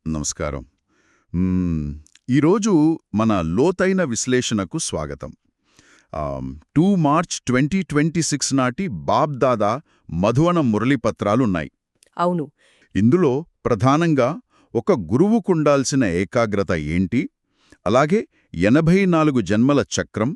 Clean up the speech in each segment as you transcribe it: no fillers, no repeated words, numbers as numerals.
నమస్కారం. ఈరోజు మన లోతైన విశ్లేషణకు స్వాగతం. 2 మార్చ్ 2026 నాటి బాబ్దాదా మధువన మురళి పత్రాలున్నాయి. అవును. ఇందులో ప్రధానంగా ఒక గురువుకుండాల్సిన ఏకాగ్రత ఏంటి, అలాగే 84 జన్మల చక్రం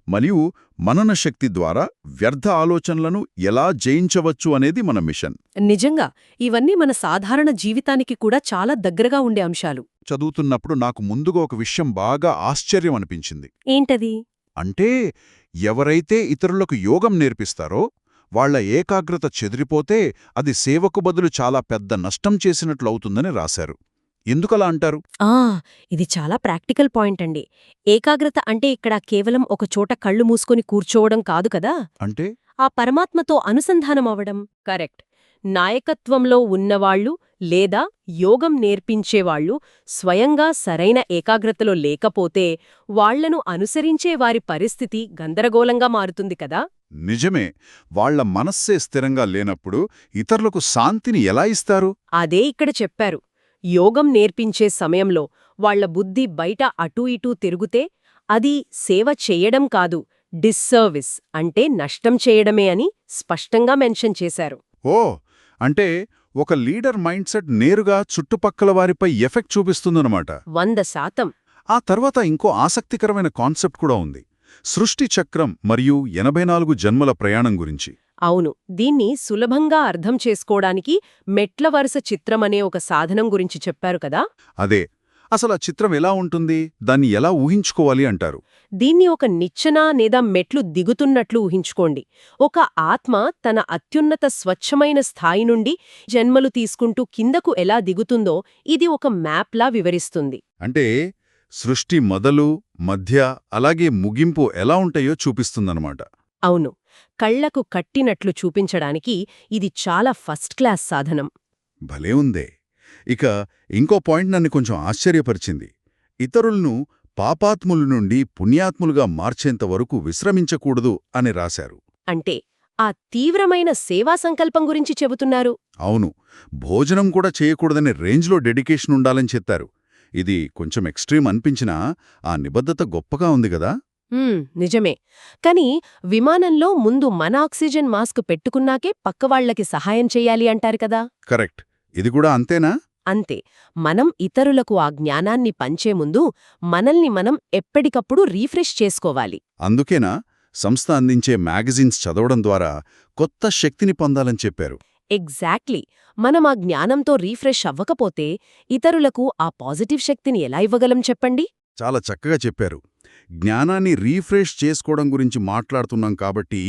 మరియు మననశక్తి ద్వారా వ్యర్థ ఆలోచనలను ఎలా జయించవచ్చు అనేది మన మిషన్. నిజంగా ఇవన్నీ మన సాధారణ జీవితానికి కూడా చాలా దగ్గరగా ఉండే అంశాలు. చదువుతున్నప్పుడు నాకు ముందుగా ఒక విషయం బాగా ఆశ్చర్యం అనిపించింది. ఏంటది? అంటే ఎవరైతే ఇతరులకు యోగం నేర్పిస్తారో వాళ్ల ఏకాగ్రత చెదిరిపోతే అది సేవకు బదులు చాలా పెద్ద నష్టం చేసినట్లు అవుతుందని రాశారు. ఎందుకలా అంటారు? ఇది చాలా ప్రాక్టికల్ పాయింట్ అండి. ఏకాగ్రత అంటే ఇక్కడ కేవలం ఒక చోట కళ్ళు మూసుకొని కూర్చోవడం కాదు కదా. అంటే ఆ పరమాత్మతో అనుసంధానమవడం. కరెక్ట్. నాయకత్వంలో ఉన్నవాళ్లు లేదా యోగం నేర్పించేవాళ్లు స్వయంగా సరైన ఏకాగ్రతలో లేకపోతే వాళ్లను అనుసరించే వారి పరిస్థితి గందరగోళంగా మారుతుంది కదా. నిజమే. వాళ్ల మనస్సే స్థిరంగా లేనప్పుడు ఇతరులకు శాంతిని ఎలా ఇస్తారు? అదే ఇక్కడ చెప్పారు. యోగం నేర్పించే సమయంలో వాళ్ల బుద్ధి బయట అటూ ఇటూ తిరుగుతే అది సేవ చెయ్యడం కాదు, డిస్సర్వీస్ అంటే నష్టం చేయడమే అని స్పష్టంగా మెన్షన్ చేశారు. ఓ అంటే ఒక లీడర్ మైండ్ సెట్ నేరుగా చుట్టుపక్కల వారిపై ఎఫెక్ట్ చూపిస్తుందన్నమాట. 100%. ఆ తర్వాత ఇంకో ఆసక్తికరమైన కాన్సెప్ట్ కూడా ఉంది. సృష్టి చక్రం మరియు 84 జన్మల ప్రయాణం గురించి. అవును. దీన్ని సులభంగా అర్థం చేసుకోవడానికి మెట్ల వరుస చిత్రమనే ఒక సాధనం గురించి చెప్పారు కదా. అదే. అసలు ఆ చిత్రం ఎలా ఉంటుంది, దాన్ని ఎలా ఊహించుకోవాలి అంటారు? దీన్ని ఒక నిచ్చెన లేదా మెట్లు దిగుతున్నట్లు ఊహించుకోండి. ఒక ఆత్మ తన అత్యున్నత స్వచ్ఛమైన స్థాయి నుండి జన్మలు తీసుకుంటూ కిందకు ఎలా దిగుతుందో ఇది ఒక మ్యాప్లా వివరిస్తుంది. అంటే సృష్టి మొదలు, మధ్య, అలాగే ముగింపు ఎలా ఉంటాయో చూపిస్తుందన్నమాట. అవును. కళ్లకు కట్టినట్లు చూపించడానికి ఇది చాలా ఫస్ట్ క్లాస్ సాధనం. భలే ఉందే. ఇక ఇంకో పాయింట్ నన్ను కొంచెం ఆశ్చర్యపరిచింది. ఇతరులను పాపాత్ముల నుండి పుణ్యాత్ములుగా మార్చేంతవరకు విశ్రమించకూడదు అని రాశారు. అంటే ఆ తీవ్రమైన సేవా సంకల్పం గురించి చెబుతున్నారు. అవును. భోజనం కూడా చేయకూడదనే రేంజ్లో డెడికేషన్ ఉండాలని చెప్పారు. ఇది కొంచెం ఎక్స్ట్రీమ్ అనిపించినా ఆ నిబద్ధత గొప్పగా ఉంది కదా. నిజమే. కాని విమానంలో ముందు మన ఆక్సిజన్ మాస్క్ పెట్టుకున్నాకే పక్కవాళ్లకి సహాయం చెయ్యాలి అంటారు కదా. కరెక్ట్. ఇది కూడా అంతేనా? అంతే. మనం ఇతరులకు ఆ జ్ఞానాన్ని పంచే ముందు మనల్ని మనం ఎప్పటికప్పుడు రీఫ్రెష్ చేసుకోవాలి. అందుకేనా సంస్థ అందించే మ్యాగజైన్స్ చదవడం ద్వారా కొత్త శక్తిని పొందాలని చెప్పారు? ఎగ్జాక్ట్లీ. మనం ఆ జ్ఞానంతో రీఫ్రెష్ అవ్వకపోతే ఇతరులకు ఆ పాజిటివ్ శక్తిని ఎలా ఇవ్వగలం చెప్పండి. చాలా చక్కగా చెప్పారు. జ్ఞానాన్ని రీఫ్రెష్ చేసుకోవడం గురించి మాట్లాడుతున్నాం కాబట్టి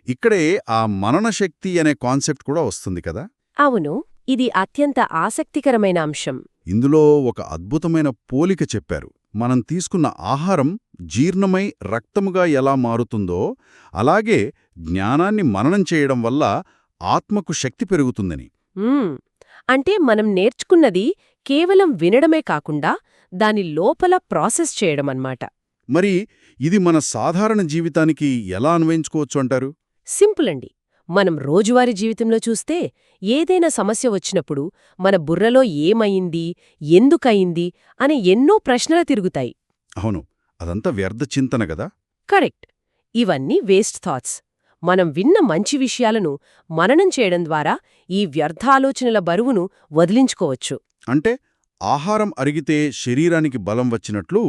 ఇక్కడే ఆ మననశక్తి అనే కాన్సెప్ట్ కూడా వస్తుంది కదా. అవును. ఇది అత్యంత ఆసక్తికరమైన అంశం. ఇందులో ఒక అద్భుతమైన పోలిక చెప్పారు. మనం తీసుకున్న ఆహారం జీర్ణమై రక్తముగా ఎలా మారుతుందో అలాగే జ్ఞానాన్ని మననం చేయడం వల్ల ఆత్మకు శక్తి పెరుగుతుందని. అంటే మనం నేర్చుకున్నది కేవలం వినడమే కాకుండా దాని లోపల ప్రాసెస్ చేయడమన్నమాట. మరి ఇది మన సాధారణ జీవితానికి ఎలా అన్వయించుకోవచ్చు అంటారు? సింపుల్ అండి. మనం రోజువారీ జీవితంలో చూస్తే ఏదైనా సమస్య వచ్చినప్పుడు మన బుర్రలో ఏమయింది, ఎందుకయింది అనే ఎన్నో ప్రశ్నలు తిరుగుతాయి. అవును. అదంతా వ్యర్థ చింతన గదా. కరెక్ట్. ఇవన్నీ వేస్ట్ థాట్స్. మనం విన్న మంచి విషయాలను మననం చేయడం ద్వారా ఈ వ్యర్థాలోచనల బరువును వదిలించుకోవచ్చు. అంటే ఆహారం అరిగితే శరీరానికి బలం వచ్చినట్లు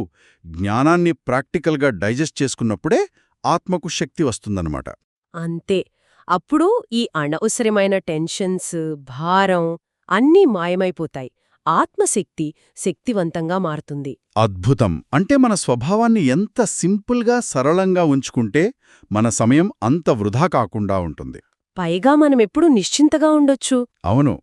జ్ఞానాన్ని ప్రాక్టికల్గా డైజెస్ట్ చేసుకున్నప్పుడే ఆత్మకు శక్తి వస్తుందన్నమాట. అంతే. అప్పుడు ఈ అనవసరమైన టెన్షన్స్, భారం అన్నీ మాయమైపోతాయి. ఆత్మశక్తి శక్తివంతంగా మారుతుంది. అద్భుతం. అంటే మన స్వభావాన్ని ఎంత సింపుల్గా సరళంగా ఉంచుకుంటే మన సమయం అంత వృధా కాకుండా ఉంటుంది. పైగా మనమెప్పుడూ నిశ్చింతగా ఉండొచ్చు. అవును.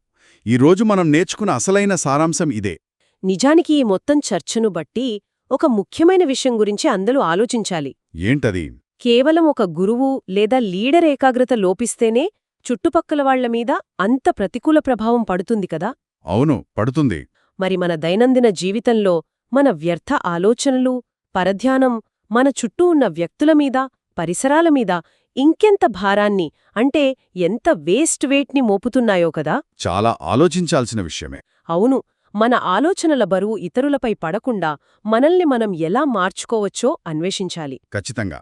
ఈరోజు మనం నేర్చుకున్న అసలైన సారాంశం ఇదే. నిజానికి ఈ మొత్తం చర్చను బట్టి ఒక ముఖ్యమైన విషయం గురించి అందరూ ఆలోచించాలి. ఏంటది? కేవలం ఒక గురువు లేదా లీడర్ ఏకాగ్రత లోపిస్తేనే చుట్టుపక్కల వాళ్లమీద అంత ప్రతికూల ప్రభావం పడుతుంది కదా. అవును, పడుతుంది. మరి మన దైనందిన జీవితంలో మన వ్యర్థ ఆలోచనలు, పరధ్యానం మన చుట్టూ ఉన్న వ్యక్తుల మీద, పరిసరాల మీద ఇంకెంత భారాన్ని అంటే ఎంత వేస్ట్ వెయిట్ని మోపుతున్నాయో కదా. చాలా ఆలోచించాల్సిన విషయమే. అవును. మన ఆలోచనల బరువు ఇతరులపై పడకుండా మనల్ని మనం ఎలా మార్చుకోవచ్చో అన్వేషించాలి. ఖచ్చితంగా.